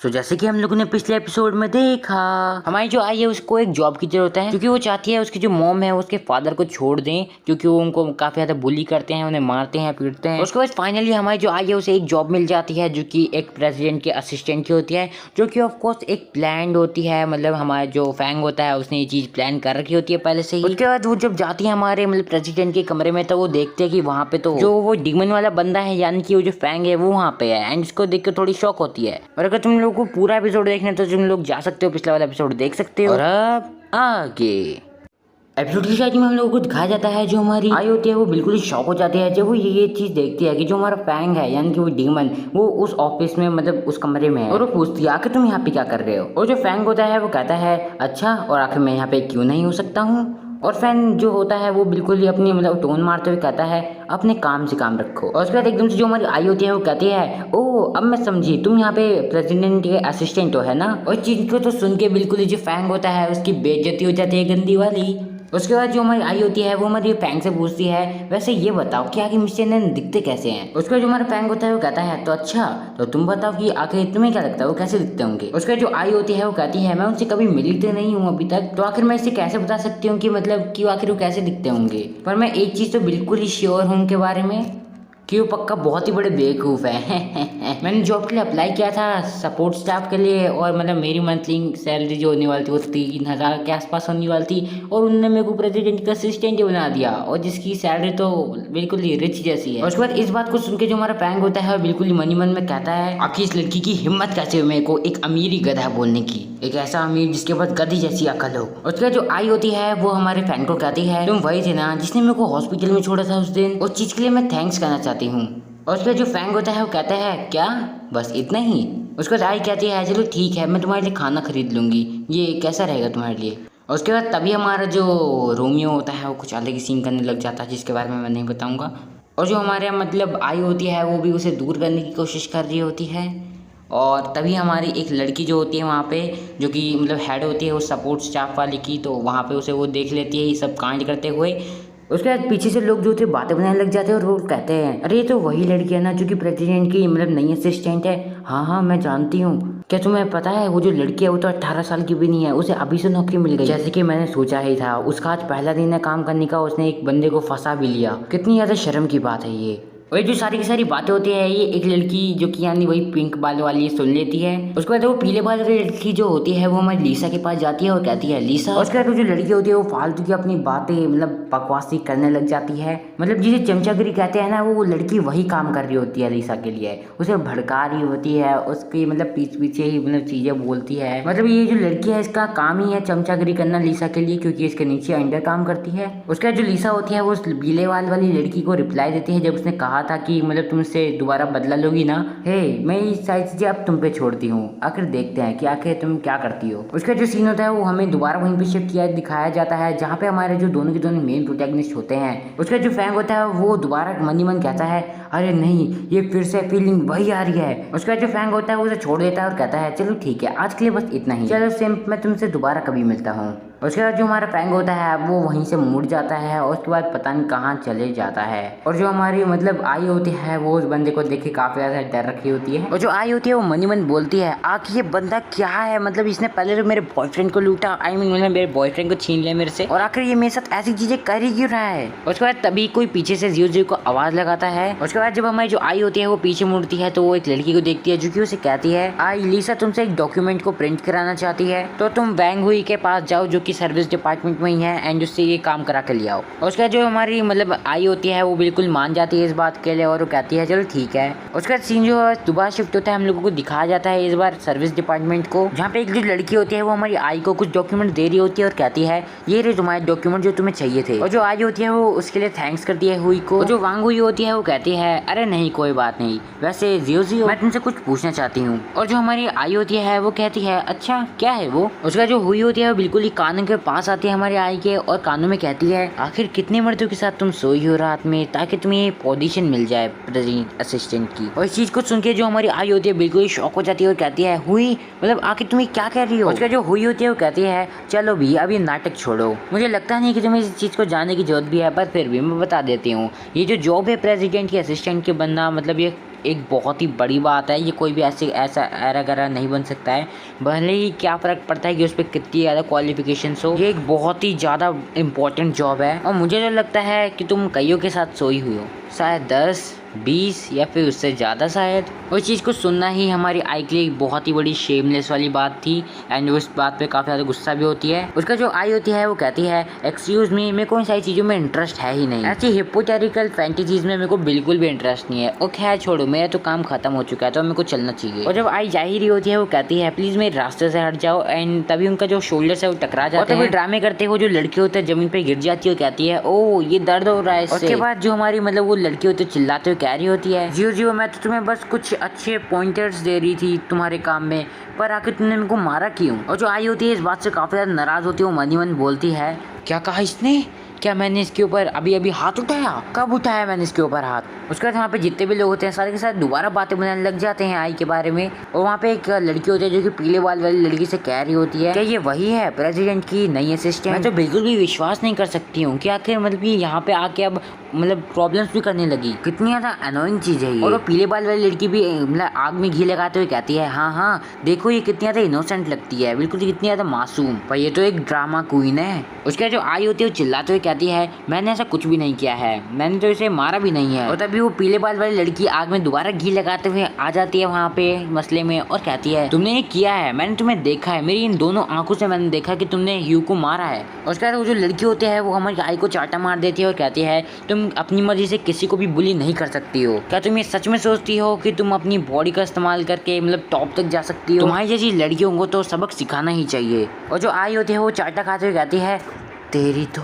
जैसे कि हम लोगों ने पिछले एपिसोड में देखा, हमारी जो आई है उसको एक जॉब की जरूरत है क्योंकि वो चाहती है उसकी जो मॉम है उसके फादर को छोड़ दें क्योंकि वो उनको काफी ज्यादा बुली करते हैं, उन्हें मारते हैं, पीटते हैं। उसके बाद फाइनली हमारी जो आई है उसे एक जॉब मिल जाती है जो कि एक प्रेसिडेंट के असिस्टेंट की होती है, जो कि ऑफ कोर्स एक प्लान होती है। मतलब हमारा जो फैंग होता है उसने ये चीज प्लान कर रखी होती है पहले से ही। उसके बाद वो जब जाती है हमारे मतलब प्रेसिडेंट के कमरे में तो वो देखते हैं कि वहाँ पे तो जो वो डीमन वाला बंदा है यानी कि वो जो फैंग है वो वहाँ पे है एंड इसको देख के थोड़ी शॉक होती है। और अगर तुम लोगों को पूरा एपिसोड देखना है तो तुम लोग जा सकते हो, पिछला वाला एपिसोड देख सकते हो। और अब आगे एपिसोड की स्टार्टिंग में हम लोगों को दिखाया जाता है जो हमारी आई होती है वो बिल्कुल ही शॉक हो जाती है जब वो ये चीज देखती है कि जो हमारा फैंग है यानी कि वो डीमन वो उस ऑफिस में मतलब उस कमरे में है और वो पूछती है आखिर तुम यहाँ पे क्या कर रहे हो। और जो फैंग होता है वो कहता है अच्छा और आखिर मैं यहाँ पे क्यों नहीं हो सकता हूँ। और फैन जो होता है वो बिल्कुल ही अपनी मतलब टोन मारते हुए कहता है अपने काम से काम रखो। और उसके बाद एकदम से जो हमारी आई होती है वो कहती है ओह अब मैं समझी तुम यहाँ पे प्रेसिडेंट के असिस्टेंट हो है ना। और चीज को तो सुन के बिल्कुल ही जो फैंग होता है उसकी बेइज्जती हो जाती है गंदी वाली। उसके बाद जो हमारी आई होती है वो हमारी फैंग से पूछती है वैसे ये बताओ कि आगे मिस्टर नैन दिखते कैसे हैं। उसका जो हमारा फैंग होता है वो कहता है तो अच्छा तो तुम बताओ कि आखिर तुम्हें क्या लगता है वो कैसे दिखते होंगे। उसका जो आई होती है वो कहती है मैं उनसे कभी मिली तो नहीं हूँ अभी तक, तो आखिर मैं इसे कैसे बता सकती हूँ कि मतलब कि आखिर वो कैसे दिखते होंगे। पर मैं एक चीज तो बिल्कुल ही श्योर हूँ उनके बारे में कि वो पक्का बहुत ही बड़े बेवकूफ़ है। मैंने जॉब के लिए अप्लाई किया था सपोर्ट स्टाफ के लिए और मतलब मेरी मंथली सैलरी जो होने वाली थी वो 3,000 के आसपास होने वाली थी और उन्होंने मेरे को प्रेसिडेंट का असिस्टेंट ही बना दिया और जिसकी सैलरी तो बिल्कुल ही रिच जैसी है। और उसके बाद इस बात को सुन के जो हमारा फैंग होता है बिल्कुल ही मनी मन में कहता है आखिर इस लड़की की हिम्मत कैसे हुई मेरे को एक अमीरी गधा बोलने की, एक ऐसा अमीर जिसके पास गधी जैसी अकल हो। उसके जो आई होती है वो हमारे फैन को कहती है तुम वही थे ना जिसने मेरे को हॉस्पिटल में छोड़ा था उस दिन, उस चीज के लिए मैं थैंक्स करना चाहती हूँ। और उसका जो फैंग होता है वो कहता है क्या बस इतना ही। उसको आई कहती है चलो ठीक है मैं तुम्हारे लिए खाना खरीद लूंगी, ये कैसा रहेगा तुम्हारे लिए। और उसके बाद तभी हमारा जो रोमियो होता है वो कुछ अलग ही सीन करने लग जाता है जिसके बारे में मैं नहीं बताऊंगा। और जो हमारे मतलब आई होती है वो भी उसे दूर करने की कोशिश कर रही होती है। और तभी हमारी एक लड़की जो होती है वहाँ पे जो कि मतलब हेड होती है उस सपोर्ट स्टाफ वाले की, तो वहाँ पे उसे वो देख लेती है ये सब कांड करते हुए। उसके बाद पीछे से लोग जो थे बातें बनाने लग जाते हैं और वो कहते हैं अरे ये तो वही लड़की है ना जो कि प्रेसिडेंट की मतलब नई असिस्टेंट है। हाँ हाँ मैं जानती हूँ, क्या तुम्हें पता है वो जो लड़की है वो तो 18 साल की भी नहीं है, उसे अभी से नौकरी मिल गई। जैसे कि मैंने सोचा ही था, उसका आज पहला दिन है काम करने का, उसने एक बंदे को फंसा भी लिया। कितनी ज्यादा शर्म की बात है ये। और जो सारी की सारी बातें होती है ये एक लड़की जो कि यानी वही पिंक बाल वाली सुन लेती है। उसके बाद वो पीले बाल वाली लड़की जो होती है वो हमारी लीसा के पास जाती है और कहती है लीसा। उसके बाद वो जो लड़की होती है वो फालतू की अपनी बातें मतलब बकवासी करने लग जाती है, मतलब जिसे चमचागिरी कहते हैं ना वो लड़की वही काम कर रही होती है लीसा के लिए, उसे भड़का रही होती है, उसकी मतलब पीछे ही मतलब चीजें बोलती है। मतलब ये जो लड़की है इसका काम ही है चमचागिरी करना लीसा के लिए क्योंकि इसके नीचे अंडर काम करती है। उसके बाद जो लीसा होती है वो उस पीले बाल वाली लड़की को रिप्लाई देती है जब उसने कहा था कि मतलब तुमसे दोबारा बदला लोगी ना, हे मैं ये सारी चीजें अब तुम पे छोड़ती हूँ, आखिर देखते हैं कि आखिर तुम क्या करती हो। उसका जो सीन होता है वो हमें दोबारा वहीं पे शिफ्ट किया दिखाया जाता है जहाँ पे हमारे जो दोनों के दोनों मेन प्रोटैगनिस्ट होते हैं। उसका जो फैंग होता है वो दोबारा मनी मन कहता है अरे नहीं ये फिर से फीलिंग वही आ रही है। उसका जो फैंग होता है वो उसे छोड़ देता है और कहता है चलो ठीक है आज के लिए बस इतना ही, चलो सिम्प मैं तुमसे दोबारा कभी मिलता हूँ। उसके बाद जो हमारा फैंग होता है वो वहीं से मुड़ जाता है और उसके बाद पता नहीं कहाँ चले जाता है। और जो हमारी मतलब आई होती है वो उस बंदे को देख के काफी ज्यादा डर रखी होती है। और जो आई होती है वो मनी मन बोलती है आखिर ये बंदा क्या है, मतलब इसने पहले तो मेरे बॉयफ्रेंड को लूटा, आई मीन मतलब मेरे बॉयफ्रेंड को छीन लिया मेरे से और आखिर ये मेरे साथ ऐसी चीजें कर ही क्यों रहा है। उसके बाद तभी कोई पीछे से जियो जियो को आवाज लगाता है। उसके बाद जब हमारी जो आई होती है वो पीछे मुड़ती है तो वो एक लड़की को देखती है जो कि उसे कहती है आई लीसा तुमसे एक डॉक्यूमेंट को प्रिंट कराना चाहती है तो तुम वैंग हुई के पास जाओ जो कि सर्विस डिपार्टमेंट में ही है एंड उससे ये काम करा के ले आओ। उसका जो हमारी मतलब आई होती है वो बिल्कुल मान जाती है इस बात के लिए और वो कहती है चलो ठीक है। उसका सीन जो दोबारा शिफ्ट होता है हम लोगों को दिखाया जाता है इस बार सर्विस डिपार्टमेंट को, जहाँ पे एक जो लड़की होती है वो हमारी आई को कुछ डॉक्यूमेंट दे रही होती है और कहती है ये रहे तुम्हारे डॉक्यूमेंट जो तुम्हें चाहिए थे। और जो आई होती है वो उसके लिए थैंक्स करती है हुई को। जो वांग हुई होती है वो कहती है अरे नहीं कोई बात नहीं, वैसे जियो जियो मैं तुमसे कुछ पूछना चाहती हूँ। और जो हमारी आई होती है वो कहती है अच्छा क्या है वो। उसका जो हुई होती है वो बिल्कुल ही कानों के पास आती है हमारे आई के और कानों में कहती है आखिर कितने मर्दों के साथ तुम सोई हो रात में ताकि तुम्हें ये पोजीशन मिल जाए प्रेसिडेंट असिस्टेंट की। और इस चीज को सुन के जो हमारी आई होती है बिल्कुल ही शॉक हो जाती है और कहती है हुई मतलब आखिर तुम्हें क्या कह रही हो। उसका जो हुई होती है वो कहती है चलो भी अब ये नाटक छोड़ो, मुझे लगता नहीं कि तुम्हें इस चीज को जानने की जरूरत भी है पर फिर भी मैं बता देती हूँ ये जो जॉब है प्रेसिडेंट के असिस्टेंट के बनना मतलब ये एक बहुत ही बड़ी बात है। ये कोई भी ऐसा एरा गैरा नहीं बन सकता है, भले ही क्या फ़र्क पड़ता है कि उस पर कितनी ज़्यादा क्वालिफिकेशंस हो। ये एक बहुत ही ज़्यादा इम्पोर्टेंट जॉब है और मुझे जो लगता है कि तुम कईयों के साथ सोई हुई हो, शायद 10, 20 या फिर उससे ज़्यादा शायद। उस चीज़ को सुनना ही हमारी आई के लिए एक बहुत ही बड़ी शेमलेस वाली बात थी एंड उस बात पे काफ़ी ज़्यादा गुस्सा भी होती है। उसका जो आई होती है वो कहती है एक्सक्यूज़ मी, मेरे को इन सारी चीज़ों में इंटरेस्ट है ही नहीं। ऐसी हिपोथेटिकल फैंटेसीज में मेरे को बिल्कुल भी इंटरेस्ट नहीं है। और खैर छोड़ो, मेरा तो काम खत्म हो चुका है तो मेरे को चलना चाहिए। और जब आई जा ही रही होती है वो कहती है प्लीज़ मेरे रास्ते से हट जाओ एंड तभी उनका जो शोल्डर है वो टकरा जाता है। तभी ड्रामे करते हुए जो लड़की होती है ज़मीन पर गिर जाती है और कहती है ओ ये दर्द हो रहा है। उसके बाद जो हमारी मतलब वो लड़की होती है चिल्लाते हुए कह रही होती है जियो मैं तो तुम्हें बस कुछ अच्छे पॉइंटर्स दे रही थी तुम्हारे काम में, पर आखिर तुमने मेरे को मारा क्यों। और जो आई होती है इस बात से काफ़ी ज़्यादा नाराज़ होती है। वो मन ही मन बोलती है क्या कहा इसने, क्या मैंने इसके ऊपर अभी अभी हाथ उठाया, कब उठाया मैंने इसके ऊपर हाथ। उसके बाद वहाँ पे जितने भी लोग होते हैं सारे के साथ दोबारा बातें बनाने लग जाते हैं आई के बारे में। और वहाँ पे एक लड़की होती है जो कि पीले बाल वाली लड़की से कह रही होती है क्या ये वही है प्रेसिडेंट की नई असिस्टेंट। मैं तो बिल्कुल भी विश्वास नहीं कर सकती हूँ कि आखिर मतलब कि यहाँ पे आके अब मतलब प्रॉब्लम्स भी करने लगी। कितनी ज़्यादा अनोइंग चीज़ है ये। और वो पीले बाल वाली लड़की भी मतलब आग में घी लगाते हुए कहती है हाँ देखो ये कितनी ज़्यादा इनोसेंट लगती है, बिल्कुल कितनी ज़्यादा मासूम, पर ये तो एक ड्रामा क्वीन है। उसके जो आई होती है वो चिल्लाते हुए कहती है मैंने ऐसा कुछ भी नहीं किया है, मैंने तो इसे मारा भी नहीं है। और तभी वो पीले बाल वाली लड़की आग में दोबारा घी लगाते हुए आ जाती है वहाँ पे मसले में और कहती है तुमने ये किया है, मैंने तुम्हें देखा है, मेरी इन दोनों आंखों से मैंने देखा कि तुमने ह्यू को मारा है। और उसके बाद वो जो लड़की होती है वो हमारी आई को चाटा मार देती है और कहती है तुम अपनी मर्जी से किसी को भी बुली नहीं कर सकती हो। क्या तुम ये सच में सोचती हो कि तुम अपनी बॉडी का इस्तेमाल करके मतलब टॉप तक जा सकती हो। तुम्हारी जैसी लड़कियों को तो सबक सिखाना ही चाहिए। और जो आई होती है वो चाटा खाते हुए कहती है तेरी तो।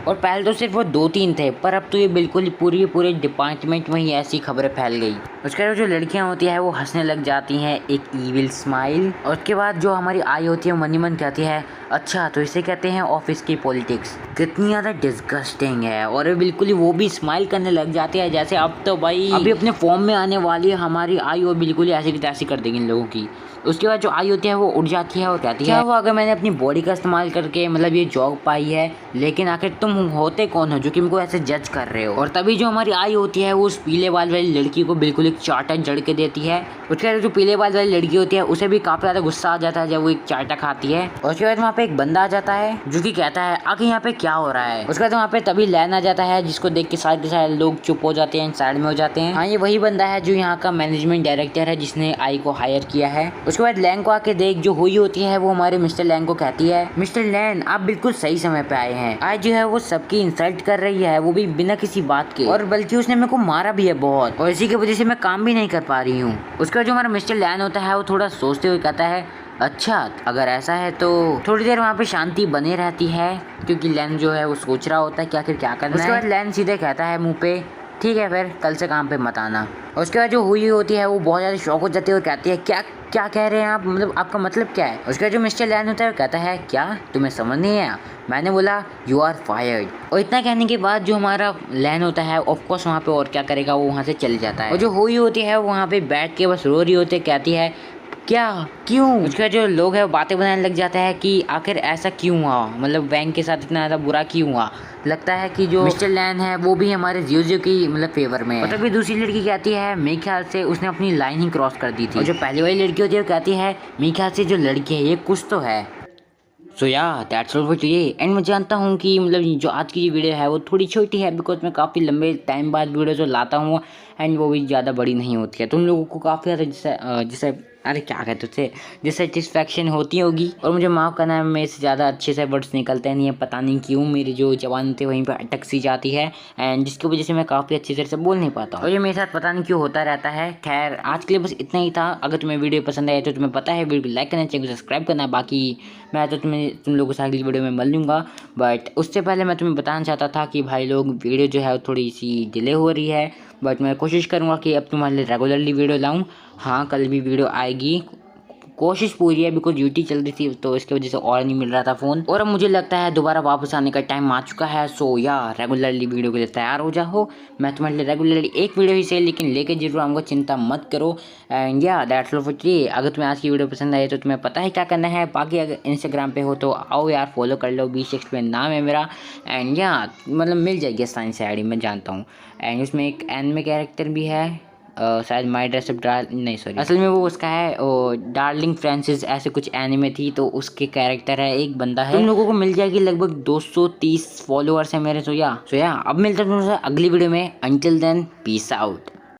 और पहले तो सिर्फ वो 2-3 थे पर अब तो ये बिल्कुल पूरे डिपार्टमेंट में ही ऐसी खबरें फैल गई। उसके बाद जो लड़कियां होती है वो हंसने लग जाती हैं एक ईविल स्माइल। और उसके बाद जो हमारी आई होती है मन ही मन कहती है अच्छा तो इसे कहते हैं ऑफिस की पॉलिटिक्स। कितनी ज़्यादा डिस्गस्टिंग है। और बिल्कुल ही वो भी स्माइल करने लग जाती है जैसे अब तो भाई अभी अपने फॉर्म में आने वाली है हमारी आई और बिल्कुल ही ऐसी की तैसी कर देगी इन लोगों की। उसके बाद जो आई होती है वो उठ जाती है और कहती है वो अगर मैंने अपनी बॉडी का इस्तेमाल करके मतलब ये जॉब पाई है, लेकिन आखिर तुम होते कौन हो जो कि मुझको ऐसे जज कर रहे हो। और तभी जो हमारी आई होती है वो उस पीले बाल वाली लड़की को बिल्कुल एक चाटा जड़ के देती है। उसके बाद जो पीले बाल वाली लड़की होती है उसे भी काफ़ी ज़्यादा गुस्सा आ जाता है जब वो एक चाटा खाती है। और उसके बाद वहाँ पे एक बंदा आ जाता है जो कि कहता है आगे यहाँ पे क्या हो रहा है। उसके बाद वहाँ पे तभी लैन आ जाता है जिसको देख के सारे लोग चुप हो जाते हैं, साइड में हो जाते हैं। हाँ ये वही बंदा है जो यहाँ का मैनेजमेंट डायरेक्टर है जिसने आई को हायर किया है। उसके बाद लैन को आके देख जो हुई होती है वो हमारे मिस्टर लैन को कहती है मिस्टर लैन आप बिल्कुल सही समय पे आए हैं। आज जो है वो सबकी इंसल्ट कर रही है, वो भी बिना किसी बात के, और बल्कि उसने मेरे को मारा भी है बहुत, और इसी की वजह से मैं काम भी नहीं कर पा रही हूँ। उसके बाद जो हमारा मिस्टर लैन होता है वो थोड़ा सोचते हुए कहता है अच्छा अगर ऐसा है तो थोड़ी देर वहाँ पे शांति बनी रहती है, क्योंकि लैन जो है वो सोच रहा होता है कि आखिर क्या करना है। उसके बाद लैन सीधे कहता है मुँह पे ठीक है फिर कल से काम पे मत आना। और उसके बाद जो हुई होती है वो बहुत ज़्यादा शौक हो जाती है और कहती है क्या कह रहे हैं आप, मतलब आपका मतलब क्या है। उसके बाद जो मिस्टर लैन होता है वो कहता है क्या तुम्हें समझ नहीं आया, मैंने बोला यू आर फायर्ड। और इतना कहने के बाद जो हमारा लैन होता है ऑफकोर्स वहाँ पे और क्या करेगा वो वहाँ से चले जाता है। और जो हुई होती है वहाँ पे बैठ के बस रो रही होती है, कहती है क्या क्यों। उसके जो लोग हैं वो बातें बनाने लग जाता है कि आखिर ऐसा क्यों हुआ, मतलब बैंक के साथ इतना ज़्यादा बुरा क्यों हुआ। लगता है कि जो मिस्टर लैन है वो भी हमारे जियो की मतलब फेवर में है। और तभी दूसरी लड़की कहती है मेरे ख्याल से उसने अपनी लाइन ही क्रॉस कर दी थी। और जो पहली वाली लड़की होती है वो कहती है मेरे ख्याल से जो लड़की है ये कुछ तो है। सो या that's all for today. And मैं जानता हूँ कि मतलब जो आज की वीडियो है वो थोड़ी छोटी है बिकॉज मैं काफ़ी लंबे टाइम बाद वीडियो जो लाता हूँ एंड वो भी ज़्यादा बड़ी नहीं होती है, तुम लोगों को काफ़ी ज़्यादा जिसे अरे क्या कहते थे डिससेटिस्फैक्शन होती होगी। और मुझे माफ़ करना है मेरे से ज़्यादा अच्छे से वर्ड्स निकलते नहीं है, पता नहीं क्यों मेरी जो जबान थे वहीं पर अटक सी जाती है एंड जिसकी वजह से मैं काफ़ी अच्छी तरह से बोल नहीं पाता हूँ। और ये मेरे साथ पता नहीं क्यों होता रहता है। खैर आज के लिए बस इतना ही था। अगर तुम्हें वीडियो पसंद आए तो तुम्हें पता है वीडियो को लाइक करना, चैनल को सब्सक्राइब करना। बाकी मैं तो तुम लोगों से अगली वीडियो में मिल लूँगा, बट उससे पहले मैं तुम्हें बताना चाहता था कि भाई लोग वीडियो जो है थोड़ी सी डिले हो रही है, बट मैं कोशिश करूँगा कि अब तुम्हारे लिए रेगुलरली वीडियो लाऊँ। हाँ कल भी वीडियो आएगी, कोशिश पूरी है बिकॉज ड्यूटी चल रही थी तो इसकी वजह से और नहीं मिल रहा था फ़ोन। और अब मुझे लगता है दोबारा वापस आने का टाइम आ चुका है। सो या रेगुलरली वीडियो के लिए तैयार हो जाओ। मैं तुम्हारे लिए रेगुलरली एक वीडियो ही से लेकिन लेके जरूर आऊँगा, चिंता मत करो। एंड या दैट्स ऑल फॉर टुडे। अगर तुम्हें आज की वीडियो पसंद आई तो तुम्हें पता है क्या करना है। बाकी अगर इंस्टाग्राम पे हो तो आओ यार फॉलो कर लो, B6 में नाम है मेरा। एंड या मतलब मिल जाएगी आसानी से आईडी, मैं जानता हूँ। एंड उसमें एक एनिमे कैरेक्टर भी है शायद माई ड्रेस अप नहीं सॉरी, असल में वो उसका है डार्लिंग फ्रांसिस, ऐसे कुछ एनिमे थी, तो उसके कैरेक्टर है, एक बंदा है। तुम लोगों को मिल जाएगी लगभग 230 फॉलोअर्स है मेरे। सोया अब मिलते हैं तुमसे अगली वीडियो में। Until then peace out.